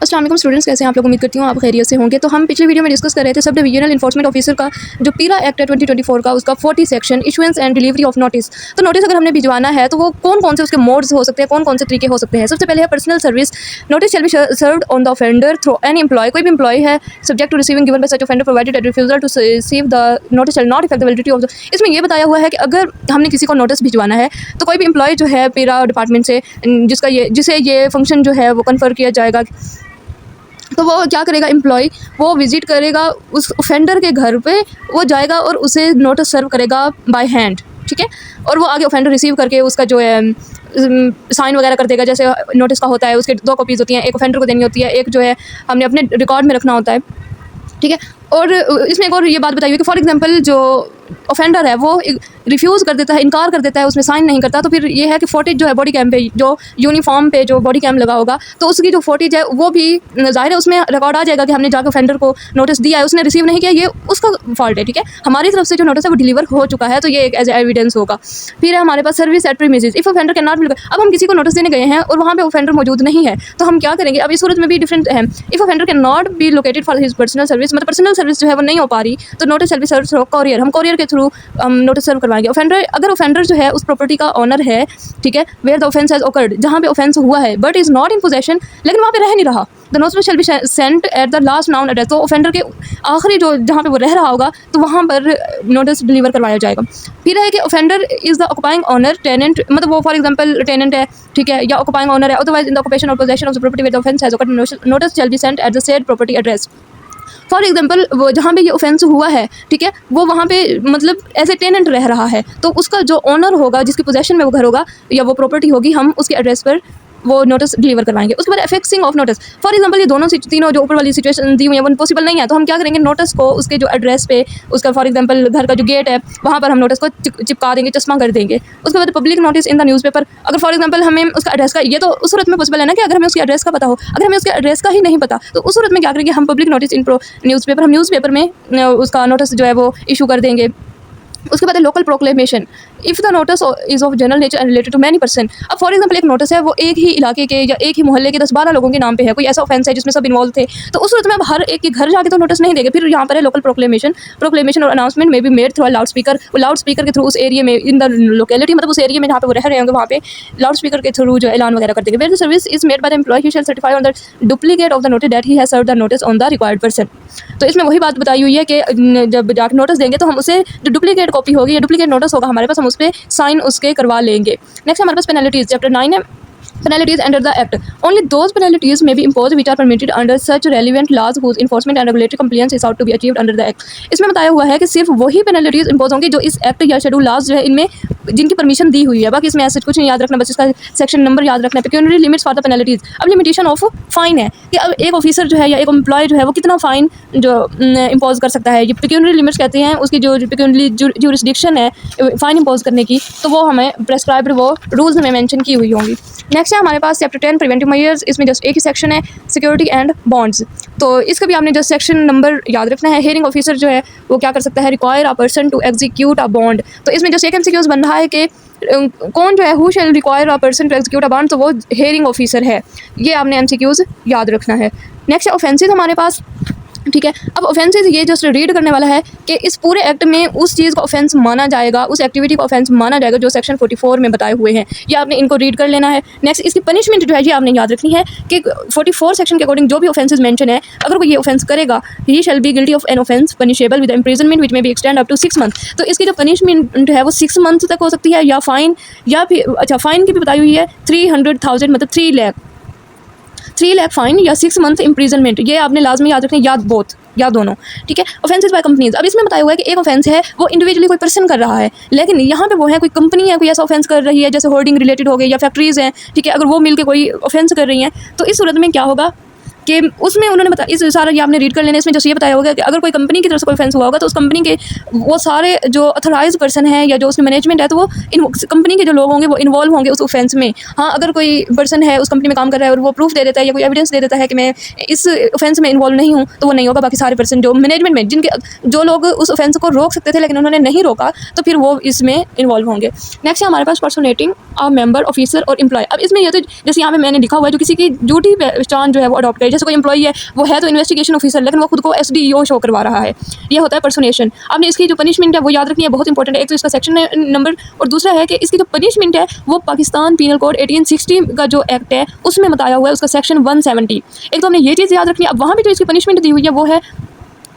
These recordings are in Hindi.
अस्सलाम वालेकुम स्टूडेंट्स, कैसे हैं आप लोग? उम्मीद करती हूँ आप खैरियत से होंगे। तो हम पिछले वीडियो में डिस्कस कर रहे थे सब डिविजनल इन्फोर्समेंट ऑफिसर का जो पीरा एक्ट है 2024 का, उसका 40 section issuance and delivery of notice. तो नोटिस अगर हमने भिजवाना है तो वो कौन कौन से उसके मोड्स हो सकते हैं, कौन कौन से तरीके हो सकते हैं। सबसे पहले है personal service. Notice shall be served on the offender through any employ. कोई भी एम्प्लॉय है subject to receiving given by such offender provided that refusal to receive the notice shall not effect the validity of the. इसमें ये बताया हुआ है कि अगर हमने किसी को नोटिस भिजवाना है तो कोई भी एम्प्लॉय जो है पीरा डिपार्टमेंट से जिसे ये फंक्शन जो है वो कन्फर किया जाएगा, तो वो क्या करेगा, एम्प्लॉय वो विज़िट करेगा उस ऑफेंडर के घर पे, वो जाएगा और उसे नोटिस सर्व करेगा बाय हैंड, ठीक है। और वो आगे ऑफेंडर रिसीव करके उसका जो है साइन वगैरह कर देगा। जैसे नोटिस का होता है उसके 2 कॉपीज़ होती हैं, एक ऑफेंडर को देनी होती है, एक जो है हमने अपने रिकॉर्ड में रखना होता है, ठीक है। और इसमें एक और ये बात बताई हुई कि फॉर एग्जांपल जो ऑफेंडर है वो रिफ्यूज़ कर देता है, इनकार कर देता है, उसमें साइन नहीं करता, तो फिर ये है कि फोटेज जो है बॉडी कैम पे, जो यूनिफॉर्म पे जो बॉडी कैम लगा होगा, तो उसकी जो फोटेज है वो भी ज़ाहिर है उसमें रिकॉर्ड आ जाएगा कि हमने जाकर ऑफेंडर को नोटिस दिया है, उसने रिसीव नहीं किया, ये उसका फॉल्ट है, ठीक है। हमारी तरफ से जो नोटिस है वो डिलीवर हो चुका है, तो ये एक एज एविडेंस होगा। फिर है हमारे पास service at premises. If offender cannot, अब हम किसी को नोटिस देने गए हैं और वहाँ पे ऑफेंडर मौजूद नहीं है, तो हम क्या करेंगे। अब इस सूरत में भी डिफरेंट है। If offender can not be located for his personal service, मतलब पर्सनल सर्विस जो है वो नहीं हो पा रही, तो notice shall be served through courier. हम कोरियर के थ्रू नोटिस सर्व करवाएंगे। अगर ऑफेंडर जो है उस प्रॉपर्टी का ऑनर है, ठीक है, where the offence has occurred, जहाँ पे ऑफेंस हुआ है but is not in possession, लेकिन वहाँ पे रह नहीं रहा, the notice shall be sent at the last known address. तो ऑफेंडर के आखिरी जो जहाँ पे वो रह रहा होगा तो वहाँ पर नोटिस डिलीवर करवाया जाएगा। फिर है कि offender is the occupying owner tenant, मतलब वो फॉर एग्जांपल टेनेंट है, ठीक है, या ऑक्युपाइंग ऑनर है, अदरवाइज इन द ऑक्युपेशन और possession of the property where the offence has occurred, notice shall be sent at the said property address. For example वो जहाँ पे ये ऑफेंस हुआ है, ठीक है, वो वहाँ पे मतलब एज ए टेनेंट रह रहा है, तो उसका जो ऑनर होगा, जिसकी पोजेशन में वो घर होगा या वो प्रॉपर्टी होगी, हम उसके एड्रेस पर वो नोटिस डिलीवर करवाएंगे। उसके बाद एफेक्सिंग ऑफ नोटिस। फॉर एग्जांपल ये तीनों जो ऊपर वाली सिचुएशन दी हुई है वो पॉसिबल नहीं है, तो हम क्या करेंगे, नोटिस को उसके जो एड्रेस पे, उसका फॉर एग्जांपल घर का जो गेट है वहाँ पर हम नोटिस को चिपका देंगे, चश्मा कर देंगे। उसके बाद public notice in the newspaper. अगर फॉर एग्जांपल हमें उसका एड्रेस का, ये तो उस सूरत में पॉसिबल है ना कि अगर हमें उसके एड्रेस का पता हो, अगर हमें उसके एड्रेस का ही नहीं पता तो उस सूरत में क्या करेंगे, हम पब्लिक नोटिस इन न्यूज़पेपर, हम न्यूज़पेपर में उसका नोटिस जो है वो इशू कर देंगे। उसके बाद है local proclamation. If the notice is of general nature and related to many person. अब फॉर एग्जांपल एक नोटिस है वो एक ही इलाके के या एक ही मोहल्ले के 10-12 लोगों के नाम पे है, कोई ऐसा ऑफेंस है जिसमें सब इन्वॉल्व थे, तो उस सूरत में अब हर एक के घर जाके तो नोटिस नहीं देंगे। फिर यहाँ पर है लोकल प्रोक्लेमेशन और अनाउंसमेंट में be made through loud speaker. वो लाउड स्पीकर के थ्रू उस एरिया में, इन द लोकेलिटी, मतलब उस एरिया में जहाँ पे वो रह रहे होंगे वहाँ पे लाउड स्पीकर के थ्रू जो ऐलान वगैरह कर देंगे। Where the service is made by the employ he shall certify on the duplicate of the notice that he has served the notice on the required person. तो इसमें वही बात बताई हुई है कि जब जाकर नोटिस देंगे तो हम उसे जो डुप्लीकेट कॉपी होगी या डुप्लीकेट नोटिस होगा हमारे पास, हम उस पर साइन उसके करवा लेंगे। नेक्स्ट हमारे पास पेनल्टीज, चैप्टर 9 है penalties under the act. Only those penalties may be imposed which are permitted under such relevant laws whose enforcement and regulatory compliance is sought to be achieved under the act. इसमें बताया हुआ है कि सिर्फ वही पेनल्टीज इम्पोज होंगी जो इस एक्ट या शेड्यूल लाज जो है इनमें जिनकी परमिशन दी हुई है। बाकी इसमें ऐसा कुछ नहीं याद रखना, बस इसका सेक्शन नंबर याद रखना है। पेक्यूनियरी लिमिट्स फॉर द पेनल्टीज। अब लिमिटेशन ऑफ फाइन है कि अब एक ऑफिसर जो है या एक एम्प्लॉय जो है वो कितना फ़ाइन जो इम्पोज कर सकता है, ये पेक्यूनियरी लिमिट्स कहते हैं। उसकी जो पेक्यूनियरी ज्यूरिसडिक्शन है फ़ाइन इम्पोज करने की, तो वो हमें प्रेस्क्राइब्ड वो रूल्स में मेंशन की हुई होंगी। नेक्स्ट है हमारे पास चैप्टर 10 प्रिवेंटिव मेजर्स। इसमें जस्ट एक ही सेक्शन है, सिक्योरिटी एंड बॉन्ड्स। तो इसका भी आपने जस्ट सेक्शन नंबर याद रखना है। हेयरिंग ऑफिसर जो है वो क्या कर सकता है, require a person to execute a bond. तो इसमें जस्ट एक एमसीक्यूज बन रहा है कि कौन जो है who shall require a person to execute a bond, तो वो हेयरिंग ऑफिसर है। ये आपने एमसीक्यूज याद रखना है। नेक्स्ट है ऑफेंसेस हमारे पास, ठीक है। अब ऑफेंसेस ये जस्ट रीड करने वाला है कि इस पूरे एक्ट में उस चीज़ का ऑफेंस माना जाएगा, उस एक्टिविटी का ऑफेंस माना जाएगा जो सेक्शन 44 में बताए हुए हैं। ये आपने इनको रीड कर लेना है। नेक्स्ट इसकी पनिशमेंट जो है ये आपने याद रखनी है कि 44 सेक्शन के अकॉर्डिंग जो भी ऑफेंसेस मेंशन है, अगर कोई ये ऑफेंस करेगा, he shall be guilty of an offence punishable with imprisonment which may be extend up to 6 month. तो इसकी जो पनिशमेंट है वो 6 मंथ तक हो सकती है, या फाइन, या फिर अच्छा फाइन की भी बताई हुई है 300,000 मतलब 3 लाख फाइन, या 6 मंथ इम्प्रिजनमेंट। ये आपने लाजमी याद रखना, या दोनों, ठीक है। Offences by companies. अब इसमें बताया हुआ है कि एक ऑफेंस है वो इंडिविजुअली कोई पर्सन कर रहा है, लेकिन यहाँ पे वो है कोई कंपनी है, कोई ऐसा ऑफेंस कर रही है, जैसे होर्डिंग रिलेटेड हो गई या फैक्ट्रीज़ हैं, ठीक है। अगर वो मिलकर कोई ऑफेंस कर रही हैं तो इस सूरत में क्या होगा कि उसमें उन्होंने बताया, इस सारा ये आपने रीड कर लेना। इसमें जैसे ये बताया होगा कि अगर कोई कंपनी की तरफ से कोई ऑफेंस हुआ होगा तो उस कंपनी के वो सारे जो अथोराइज पर्सन है या जो उसमें मैनेजमेंट है, तो वो कंपनी के जो लोग होंगे वो इन्वॉल्व होंगे उस ऑफेंस में। हाँ, अगर कोई पर्सन है उस कंपनी में काम कर रहा है और वो प्रूफ दे देता है या कोई एविडेंस दे देता है कि मैं इस ऑफेंस में इन्वॉल्व नहीं हूँ, तो वो नहीं होगा। बाकी सारे पर्सन जो मैनेजमेंट में जो लोग उस ऑफेंस को रोक सकते थे लेकिन उन्होंने नहीं रोका, तो फिर वो इसमें इन्वॉल्व होंगे। नेक्स्ट है हमारे पास पर्सोनेटिंग अ मेंबर ऑफिसर और एम्प्लॉय। अब इसमें ये तो जैसे यहाँ पे मैंने लिखा हुआ है जो किसी की ड्यूटी पहचान जो है वो अडॉप्ट करी, जैसे कोई एम्प्लॉई है, वो है तो इन्वेस्टिगेशन ऑफिसर, लेकिन वो खुद को SDEO शो करवा रहा है, ये होता है पर्सोनेशन। आपने इसकी जो पनिशमेंट है वो याद रखनी है, बहुत इंपॉर्टेंट है। एक तो इसका सेक्शन नंबर, और दूसरा है कि इसकी जो पनिशमेंट है वो पाकिस्तान पीनल कोड 1860 का जो एक्ट है उसमें बताया हुआ है, उसका सेक्शन 170। एक तो हमने ये चीज़ याद रखनी है। अब वहाँ भी जो इसकी पनिशमेंट दी हुई है वो है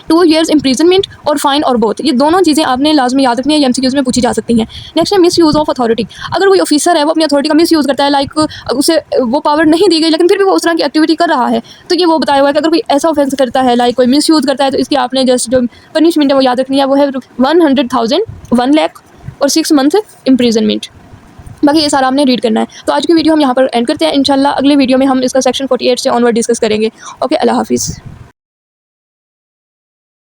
2 years इम्प्रीजनमेंट और फाइन और बोथ। ये दोनों चीज़ें आपने लाजमी याद रखनी है, ये MCQs में पूछी जा सकती हैं। नेक्स्ट है मिस यूज़ ऑफ अथॉरिटी। अगर कोई ऑफिसर है वो अपनी अथॉरिटी का मिस यूज़ करता है, लाइक उसे वो पावर नहीं दी गई लेकिन फिर भी वो उस तरह की एक्टिविटी कर रहा है, तो ये वो बताया हुआ है कि अगर कोई ऐसा ऑफेंस करता है, लाइक कोई मिस यूज़ करता है, तो इसकी आपने जस्ट जो पनिशमेंट है वो याद रखनी है, वो है 100,000, 1 लाख और 6 months इम्प्रीजनमेंट। बाकी ये सारा आपने रीड करना है। तो आज की वीडियो हम यहाँ पर एंड करते हैं। इंशाल्लाह अगले वीडियो में हम इसका सेक्शन 48 से ऑनवर्ड डिस्कस करेंगे। ओके, अल्लाह हाफिज़।